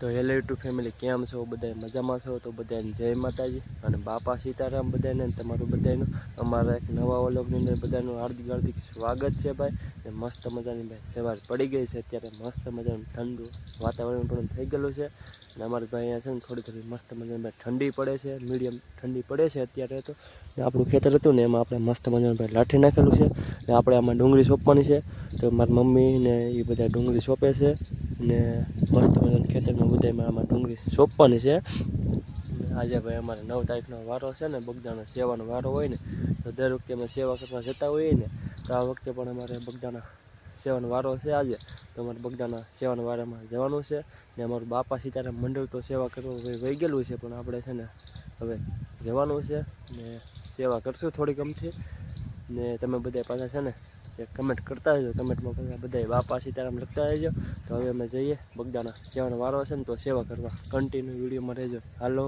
તો hello YouTube family, કેમ છો? બધા મજામાં છો? તો બધાને જય માતાજી અને બાપા સીતારામ બધાને. તમારું બધાનું અમારા એક નવા વ્લોગની અંદર બધાનું હાર્દિક હાર્દિક સ્વાગત છે ભાઈ. ને મસ્ત મજાની ભાઈ સવાર પડી ગઈ છે, અત્યારે મસ્ત મજાનું ઠંડુ વાતાવરણ પણ થઈ ગયેલું છે. અને અમારે ભાઈ અહીંયા છે ને થોડી થોડી મસ્ત મજાની ભાઈ ઠંડી પડે છે, મીડિયમ ઠંડી પડે છે અત્યારે. તો આપણું ખેતર હતું ને એમાં આપણે મસ્ત મજાનું ભાઈ લાઠી નાખેલું છે ને આપણે આમાં ડુંગળી સોંપવાની છે. તો મારી મમ્મી ને એ બધા ડુંગળી સોંપે છે ને મસ્ત મજાનું ખેતરમાં બધામાં આમાં ડુંગળી સોંપવાની છે. આજે ભાઈ અમારે 9 તારીખનો વારો છે ને, બગદાણા સેવાનો વારો હોય ને, તો દર વખતે અમે સેવા કરવા જતા હોઈએ ને, તો આ વખતે પણ અમારે બગદાણા સેવાનો વારો છે આજે. તો અમારે બગદાણા સેવાના વારામાં જવાનું છે ને અમારું બાપા સીતારામ મંડળ તો સેવા કરવા વહી ગયેલું છે, પણ આપણે છે ને હવે જવાનું છે ને સેવા કરશું થોડી ગમથી. ને તમે બધા પાછા છે ને એક કમેન્ટ કરતા રહેજો, કમેન્ટમાં પાછા બધા બાપા સીતારામ લખતા રહેજો. તો હવે અમે જઈએ બગદાણા સેવાનો વારો છે ને, તો સેવા કરવા કન્ટિન્યુ વિડીયોમાં રહેજો. હાલો,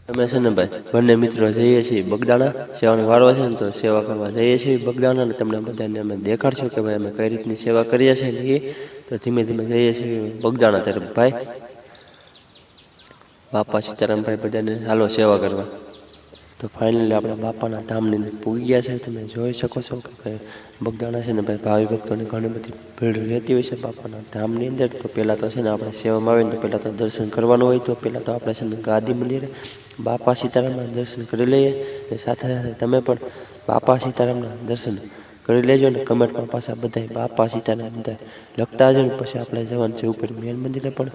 અમે છે ને ભાઈ બંને મિત્રો જઈએ છીએ બગદાણા સેવાનો વારો છે ને, તો સેવા કરવા જઈએ છીએ બગદાણા. અને તમને બધાને અમે દેખાડશું કે ભાઈ અમે કઈ રીતની સેવા કરીએ છીએ ને એ. તો ધીમે ધીમે જઈએ છીએ બગદાણા તરફ ભાઈ. બાપા સીતારામ ભાઈ બધાને હાલો સેવા કરવા. તો ફાઇનલી આપણે બાપાના ધામની અંદર પૂગી ગયા છે. તમે જોઈ શકો છો કે ભાઈ બગદાણા છે ને ભાઈ ભાવિ ભક્તોની ઘણી બધી ભીડ રહેતી હોય છે બાપાના ધામની અંદર. તો પહેલાં તો છે ને આપણે સેવામાં આવીને તો પહેલાં તો દર્શન કરવાનું હોય. તો પહેલાં તો આપણે છે ને ગાદી મંદિરે બાપા સીતારામના દર્શન કરી લઈએ. ને સાથે સાથે તમે પણ બાપા સીતારામના દર્શન કરી લેજો ને કમેન્ટમાં પાછા બધા બાપા સીતારામ બધા લખતા હજો ને. પછી આપણે જવાનું છે ઉપર મેન મંદિરે પણ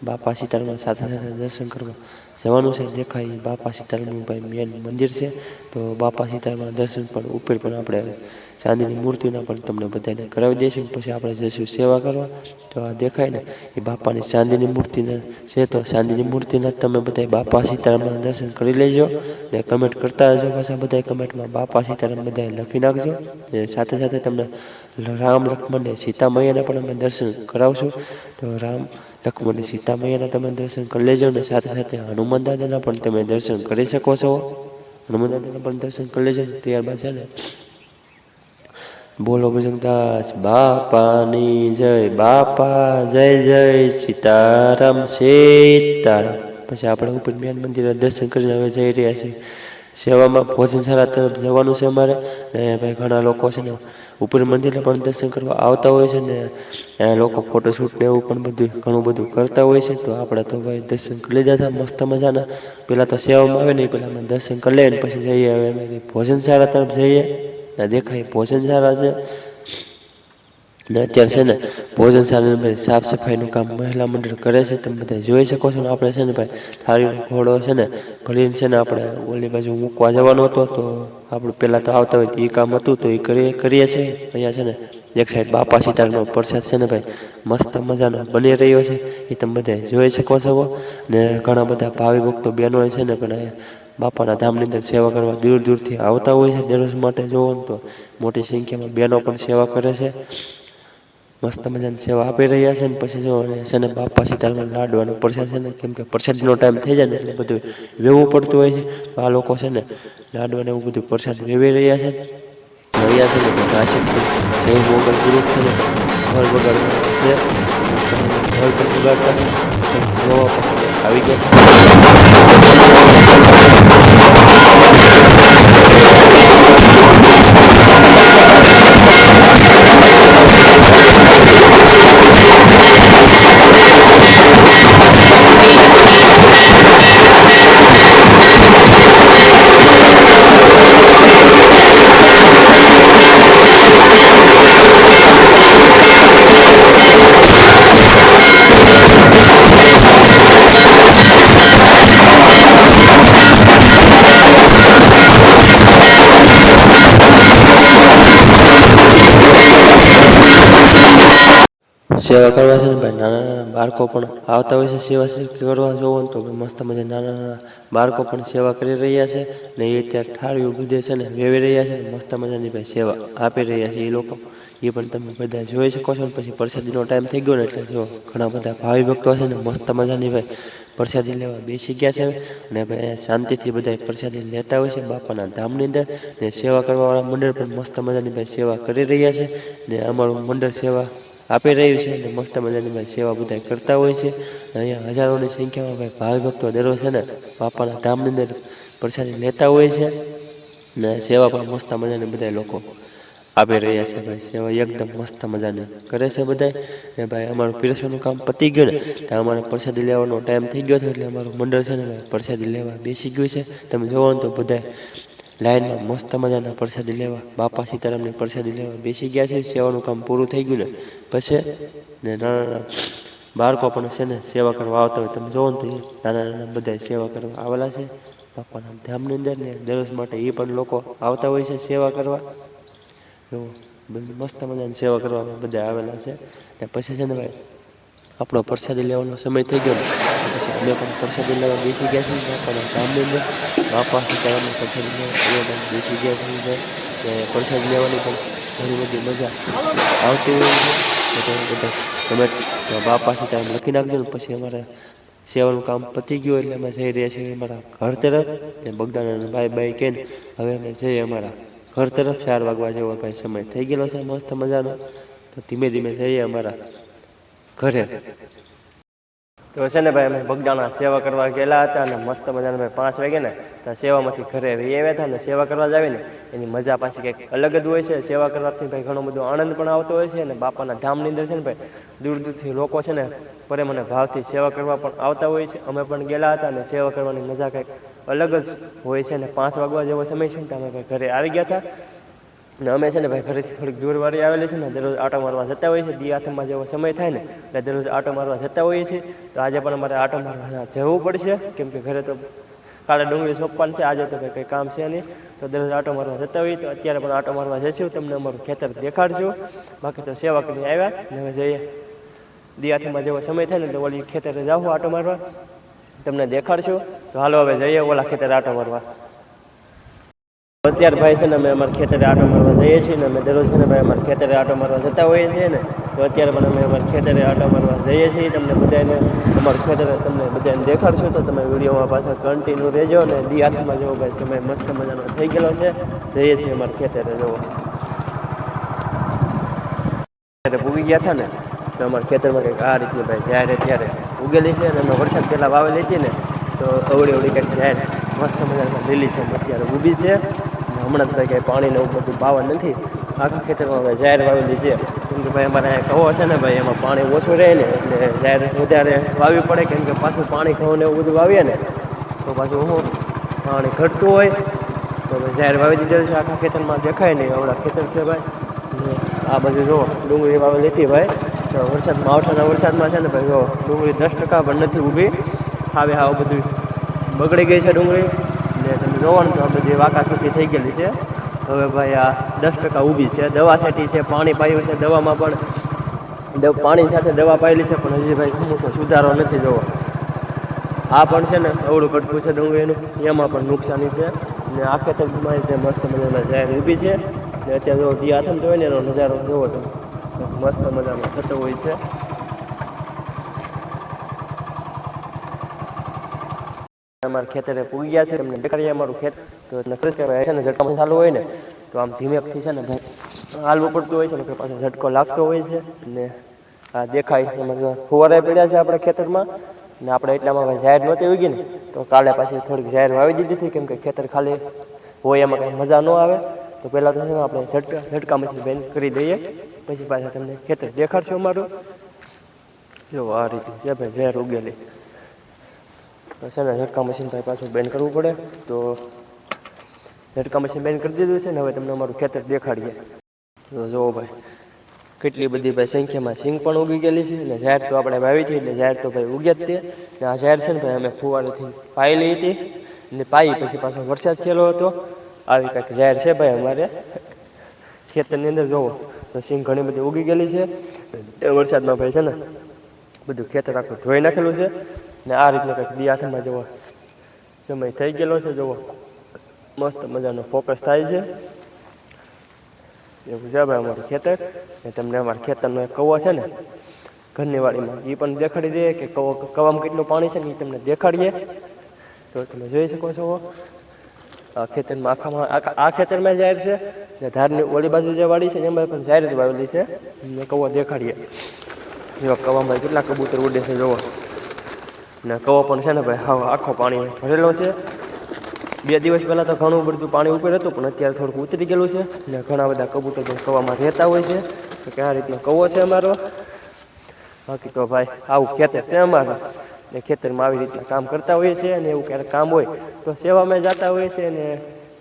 બાપા સીતારામના સાથે સાથે દર્શન કરવા જવાનું છે. દેખાય બાપા સીતારામનું ભાઈ મેન મંદિર છે. તો બાપા સીતારામના દર્શન પણ ઉપર પણ આપણે ચાંદીની મૂર્તિના પણ તમને બધાને કરાવી દઈશું. પછી આપણે જઈશું સેવા કરવા. તો આ દેખાય ને એ બાપાની ચાંદીની મૂર્તિને છે. તો ચાંદીની મૂર્તિના તમે બધા બાપા સીતારામના દર્શન કરી લેજો ને કમેન્ટ કરતા રહેજો. પાછા બધા કમેન્ટમાં બાપા સીતારામ બધા લખી નાખજો. ને સાથે સાથે તમને રામ લક્ષ્મણ ને સીતા મૈયાના પણ અમે દર્શન કરાવશું. તો રામ લક્ષ્મણ ને સીતા મૈયાના તમે દર્શન કરી લેજો. ને સાથે સાથે હનુમાન દાદાના પણ તમે દર્શન કરી શકો છો. હનુમાન દાદાના પણ દર્શન કરી લેજો. ત્યારબાદ છે ને બોલો બજરંગદાસ બાપાની જય, બાપા જય જય સીતારામ સીતારામ. પછી આપણે ઉપર મેન મંદિરે દર્શન કરીને હવે જઈ રહ્યા છીએ સેવામાં ભોજનશાળા તરફ જવાનું છે અમારે. ને ભાઈ ઘણા લોકો છે ને ઉપર મંદિરે પણ દર્શન કરવા આવતા હોય છે ને લોકો ફોટોશૂટ ને એવું પણ બધું ઘણું બધું કરતા હોય છે. તો આપણે તો ભાઈ દર્શન કરી લીધા હતા મસ્ત મજાના. પહેલાં તો સેવામાં આવે ને પહેલાં અમે દર્શન કરી લઈએ ને પછી જઈએ હવે અમે ભોજનશાળા તરફ જઈએ. દેખાય ભોજનશાળા છે ને અત્યારે છે ને ભોજનશાળાની સાફ સફાઈનું કામ મહિલા મંડળ કરે છે. તમે બધા જોઈ શકો છો ને. આપણે છે ને ભાઈ થાળીનો ઘોડો છે ને ભરીને છે ને આપણે ઓલી બાજુ મૂકવા જવાનો હતો. તો આપણે પહેલાં તો આવતા હોય તો એ કામ હતું તો એ કરીએ છીએ. અહીંયા છે ને એક સાઈડ બાપા સીતારામનો પ્રસાદ છે ને ભાઈ મસ્ત મજાનો બની રહ્યો છે, એ તમે બધા જોઈ શકો છો. ને ઘણા બધા ભાવિ ભક્તો બહેનો છે ને પણ બાપાના ધામની અંદર સેવા કરવા દૂર દૂરથી આવતા હોય છે. દરરોજ માટે જોવો ને તો મોટી સંખ્યામાં બહેનો પણ સેવા કરે છે. મસ્ત મજાની સેવા આપી રહ્યા છે. ને પછી જો છે ને બાપા સીતારામ લાડવાનો પ્રસાદ છે ને, કેમ કે પ્રસાદનો ટાઈમ થઈ જાય ને એટલે બધું વેવું પડતું હોય છે. તો આ લોકો છે ને લાડવાને એવું બધું પ્રસાદ વેવી રહ્યા છે. રહ્યા છે ને નાસિકથી જય મોગલ ગ્રુપ છે ને ઢોલ વગાડતા છે. ઢોલ પણ વગાડતા જોવા આવી સેવા કરવા છે ને ભાઈ નાના નાના બાળકો પણ આવતા હોય છે સેવા કરવા જોવો ને. તો મસ્ત મજા નાના નાના બાળકો પણ સેવા કરી રહ્યા છે. ને એ ત્યાં થાળીઓ બધે છે ને વેવી રહ્યા છે. મસ્ત મજાની ભાઈ સેવા આપી રહ્યા છે એ લોકો. એ પણ તમે બધા જોઈ શકો છો. ને પછી પ્રસાદીનો ટાઈમ થઈ ગયો ને એટલે જો ઘણા બધા ભાવિ ભક્તો છે ને મસ્ત મજાની ભાઈ પ્રસાદી લેવા બેસી ગયા છે. અને ભાઈ શાંતિથી બધા પ્રસાદી લેતા હોય છે બાપાના ધામની અંદર. ને સેવા કરવાવાળા મંડળ પણ મસ્ત મજાની ભાઈ સેવા કરી રહ્યા છે. ને અમારું મંડળ સેવા આપી રહ્યું છે અને મસ્ત મજાની ભાઈ સેવા બધા કરતા હોય છે. અહીંયા હજારોની સંખ્યામાં ભાઈ ભાવિ ભક્તો દરરોજ છે ને બાપાના ધામની અંદર પ્રસાદી લેતા હોય છે ને સેવા પણ મસ્ત મજાની બધા લોકો આપી રહ્યા છે. ભાઈ સેવા એકદમ મસ્ત મજાની કરે છે બધા. ને ભાઈ અમારું પીરસવાનું કામ પતી ગયું ને તો અમારે પ્રસાદી લેવાનો ટાઈમ થઈ ગયો હતો એટલે અમારું મંડળ છે ને પ્રસાદી લેવા બેસી ગયું છે. તમે જોવો ને તો બધા લાઈનમાં મસ્ત મજાના પ્રસાદી લેવા બાપા સીતારામની પ્રસાદી લેવા બેસી ગયા છે. સેવાનું કામ પૂરું થઈ ગયું ને પછી ને નાના બાળકો પણ છે ને સેવા કરવા આવતા હોય. તમે જોવો ને તો નાના નાના બધા સેવા કરવા આવેલા છે બાપાના ધામની અંદર ને દરરોજ માટે એ પણ લોકો આવતા હોય છે સેવા કરવા. એવું મસ્ત મજાની સેવા કરવામાં બધા આવેલા છે. ને પછી છે ને ભાઈ આપણો પ્રસાદી લેવાનો સમય થઈ ગયો ને પછી અમે પણ પ્રસાદી લેવા બેસી ગયા છીએ બાપાના ધામની અંદર. બાપા સીતારામની પ્રસાદી લેવા પણ બેસી ગયા છીએ. ને પ્રસાદી લેવાની પણ ઘણી બધી મજા આવતી હોય છે. બધા તમે બાપા સીતારામ લખી નાખજો ને પછી અમારે સેવાનું કામ પતી ગયું એટલે અમે જઈ રહ્યા છીએ અમારા ઘર તરફ. ને બગદાણા બાય બાય કહીને હવે અમે જઈએ અમારા ઘર તરફ. 4 વાગવા જેવો ભાઈ સમય થઈ ગયેલો છે મસ્ત મજાનો. તો ધીમે ધીમે જઈએ અમારા ઘરે. તો છે ને ભાઈ અમે બગદાણા સેવા કરવા ગયેલા હતા અને મસ્ત મજાના ભાઈ 5 વાગે ને તો સેવામાંથી ઘરે રહી આવ્યા હતા. ને સેવા કરવા જ આવીને એની મજા પાછી કંઈક અલગ જ હોય છે. સેવા કરવાથી ભાઈ ઘણો બધો આનંદ પણ આવતો હોય છે. અને બાપાના ધામની અંદર છે ને ભાઈ દૂર દૂરથી લોકો છે ને પ્રેમ અને ભાવથી સેવા કરવા પણ આવતા હોય છે. અમે પણ ગયેલા હતા અને સેવા કરવાની મજા કંઈક અલગ જ હોય છે. અને 5 વાગવા જેવો સમય છે ને તો અમે ભાઈ ઘરે આવી ગયા હતા. ને અમે છે ને ભાઈ ઘરેથી થોડીક દૂરવાળી આવેલી છે ને દરરોજ આટો મારવા જતા હોઈએ છીએ. દિયાથમાં જેવો સમય થાય ને એટલે દરરોજ આટો મારવા જતા હોઈએ છીએ. તો આજે પણ અમારે આટો મારવા જવું પડશે કેમ કે ઘરે તો કાલે ડુંગળી સોંપવાની છે. આજે તો ભાઈ કંઈ કામ છે નહીં તો દરરોજ આટો મારવા જતા હોઈએ. તો અત્યારે પણ આટો મારવા જઈશું. તમને અમારું ખેતર દેખાડશું. બાકી તો સેવા કરીને આવ્યા ને હવે જઈએ દિયાથમાં જેવો સમય થાય ને તો ઓલી ખેતરે જાઉં આટો મારવા તમને દેખાડશું. તો હાલો હવે જઈએ ઓલા ખેતરે આટો મારવા. અત્યારે ભાઈ છે ને અમે અમારા ખેતરે આટો મારવા જઈએ છીએ ને અમે દરરોજ છે ને ભાઈ અમારા ખેતરે આટો મારવા જતા હોઈએ છીએ ને તો અત્યારે પણ અમે અમારા ખેતરે આટો મારવા જઈએ છીએ. તમને બધાને અમારા ખેતરે તમને બધાને દેખાડશું તો તમે વિડીયોમાં પાછા કન્ટિન્યુ રહેજો. ને દિયાથમાં જેવો ભાઈ સમય મસ્ત મજાનો થઈ ગયેલો છે. જઈએ છીએ અમારા ખેતરે જવો. ઉગી ગયા હતા ને તો અમારા ખેતરમાં કંઈક આ રીતની ભાઈ જ્યારે ત્યારે ઉગેલી છે. અને અમે વરસાદ પહેલાં વાવેલી હતી ને તો અવળી અવળી કંઈક જાહેર મસ્ત મજામાં લીલી છે અત્યારે ઊભી છે. હમણાં તો કંઈ પાણીને એવું બધું પાવા નથી. આખા ખેતરમાં હવે જાહેર વાવેલી છે કેમ કે ભાઈ અમારે કહો છે ને ભાઈ એમાં પાણી ઓછું રહે ને એટલે જાહેર વધારે વાવવી પડે કેમ કે પાછું પાણી ઘઉં ને એવું બધું વાવીએ ને તો પાછું હું પાણી ઘટતું હોય તો ભાઈ જાહેર વાવી દીધેલ છે. આખા ખેતરમાં દેખાય નહીં આવડા ખેતર છે ભાઈ. આ બાજુ જો ડુંગળી વાવેલી હતી ભાઈ તો વરસાદમાં આવઠાના વરસાદમાં છે ને ભાઈ જો ડુંગળી 10% પણ નથી ઊભી. હવે આવું બધું બગડી ગઈ છે ડુંગળી ને તમે જોવાનું તો આ બધી વાકાસૂકી થઈ ગયેલી છે. હવે ભાઈ આ 10% ઊભી છે. દવા છાંટી છે, પાણી પાયું છે, દવામાં પણ પાણી સાથે દવા પાયેલી છે પણ હજી ભાઈ અમુક સુધારો નથી. જોવો આ પણ છે ને અવળું કટકું છે ડુંગળીનું એમાં પણ નુકસાની છે. ને આ ખેતરમાં રીતે મસ્ત મજામાં જાહેર ઊભી છે. ને અત્યારે જો દિયાથમ તો હોય ને એનો નજારો જોવો તો મસ્ત મજામાં થતો હોય છે. અમારા ખેતરે પૂગી ગયા છે. તમને દેખાડીએ અમારું ખેતર તો છે ને ઝટકામાં ચાલુ હોય ને તો આમ ધીમેકથી છે ને ભાઈ હાલવું પડતું હોય છે ને પાછો ઝટકો લાગતો હોય છે. ને આ દેખાય એમાં ફુવારા પડ્યા છે આપણે ખેતરમાં ને આપણે એટલામાં ભાઈ જાહેર નહોતી ઉગી ને તો કાલે પાછી થોડીક જાહેર વાવી દીધી હતી કેમ કે ખેતર ખાલી હોય એમાં કંઈ મજા ન આવે. તો પહેલાં તો છે ને આપણે ઝટકા મશીન બેન કરી દઈએ પછી પાછા તમને ખેતર દેખાડશું અમારું. જો આ રીતે છે ભાઈ જાહેર ઉગેલી તો છે ને ઝટકા મશીન ભાઈ પાછું બેન કરવું પડે. તો ઝટકા મશીન બેન કરી દીધું છે ને હવે તમને અમારું ખેતર દેખાડીએ. તો જુઓ ભાઈ કેટલી બધી ભાઈ સંખ્યામાં સિંગ પણ ઉગી ગયેલી છે. અને જાહેર તો આપણે વાવી હતી એટલે જાહેર તો ભાઈ ઉગ્યા જ તે. ને આ જાહેર છે ને ભાઈ અમે ફુવારેથી પાયેલી હતી ને પાઈ પછી પાછો વરસાદ થયેલો હતો. આવી કંઈક જાહેર છે ભાઈ અમારે ખેતરની અંદર. જોવો તો સિંગ ઘણી બધી ઉગી ગયેલી છે. એ વરસાદમાં ભાઈ છે ને બધું ખેતર આખું ધોઈ નાખેલું છે. ને આ રીતનો કંઈક દિયાથમાં જેવો સમય થઈ ગયેલો છે. જુઓ મસ્ત મજાનો ફોકસ થાય છે. એવું છે ભાઈ અમારું ખેતર. ને તમને અમારા ખેતરનો એક કવો છે ને ઘરની વાડીમાં એ પણ દેખાડી દઈએ કે કવામાં કેટલું પાણી છે ને એ તમને દેખાડીએ તો તમે જોઈ શકો છો. આ ખેતરમાં આ ખેતરમાં જાહેર છે ને ધારની ઓલી બાજુ જે વાડી છે ને એમાં પણ જાહેર જ વાવેલી છે ને કૌવા દેખાડીએ જો કવામાં કેટલા કબૂતર ઉડે છે જોવો ને કવો પણ છે ને ભાઈ હા આખો પાણી ભરેલો છે 2 દિવસ પહેલાં તો ઘણું બધું પાણી ઉપર હતું પણ અત્યારે થોડુંક ઉતરી ગયેલું છે ને ઘણા બધા કબૂતર પણ કવામાં રહેતા હોય છે તો કે આ રીતનો કવો છે અમારો બાકી તો ભાઈ આવું ખેતર છે અમારું ને ખેતરમાં આવી રીતના કામ કરતા હોઈએ છીએ અને એવું ક્યારેક કામ હોય તો સેવામાં જતા હોઈએ છીએ ને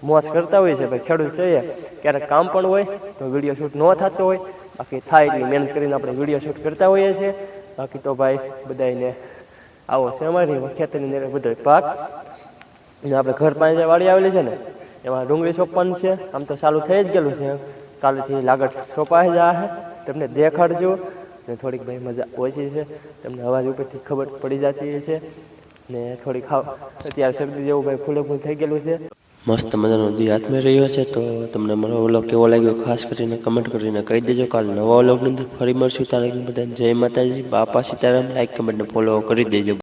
મોજ કરતા હોઈએ છીએ ભાઈ ખેડૂત છે ક્યારેક કામ પણ હોય તો વિડીયો શૂટ ન થતો હોય બાકી થાય એટલી મહેનત કરીને આપણે વિડીયો શૂટ કરતા હોઈએ છીએ બાકી તો ભાઈ બધાને આવો છે અમારી ખેતરની અંદર બધો પાક ને આપણે ઘર પાસે જે વાડી આવેલી છે ને એમાં ડુંગળી સોંપવાનું છે આમ તો ચાલુ થઈ જ ગયેલું છે કાલેથી લાગત સોંપાઈ જાય તમને દેખાડજો ને થોડીક ભાઈ મજા ઓછી છે તમને અવાજ ઉપરથી ખબર પડી જતી છે ને થોડીક અત્યારે શરદી જેવું ભાઈ ફૂલે ફૂલ થઈ ગયેલું છે મસ્ત મજાનો દી હાથમાં રહ્યો છે તો તમને મારો વ્લોગ કેવો લાગ્યો ખાસ કરીને કમેન્ટ કરીને કહી દેજો કાલે નવા વ્લોગની અંદર ફરી મળશું ત્યારે બધાને જય માતાજી બાપા સીતારામ લાઈક કમેન્ટ ને ફોલો કરી દેજો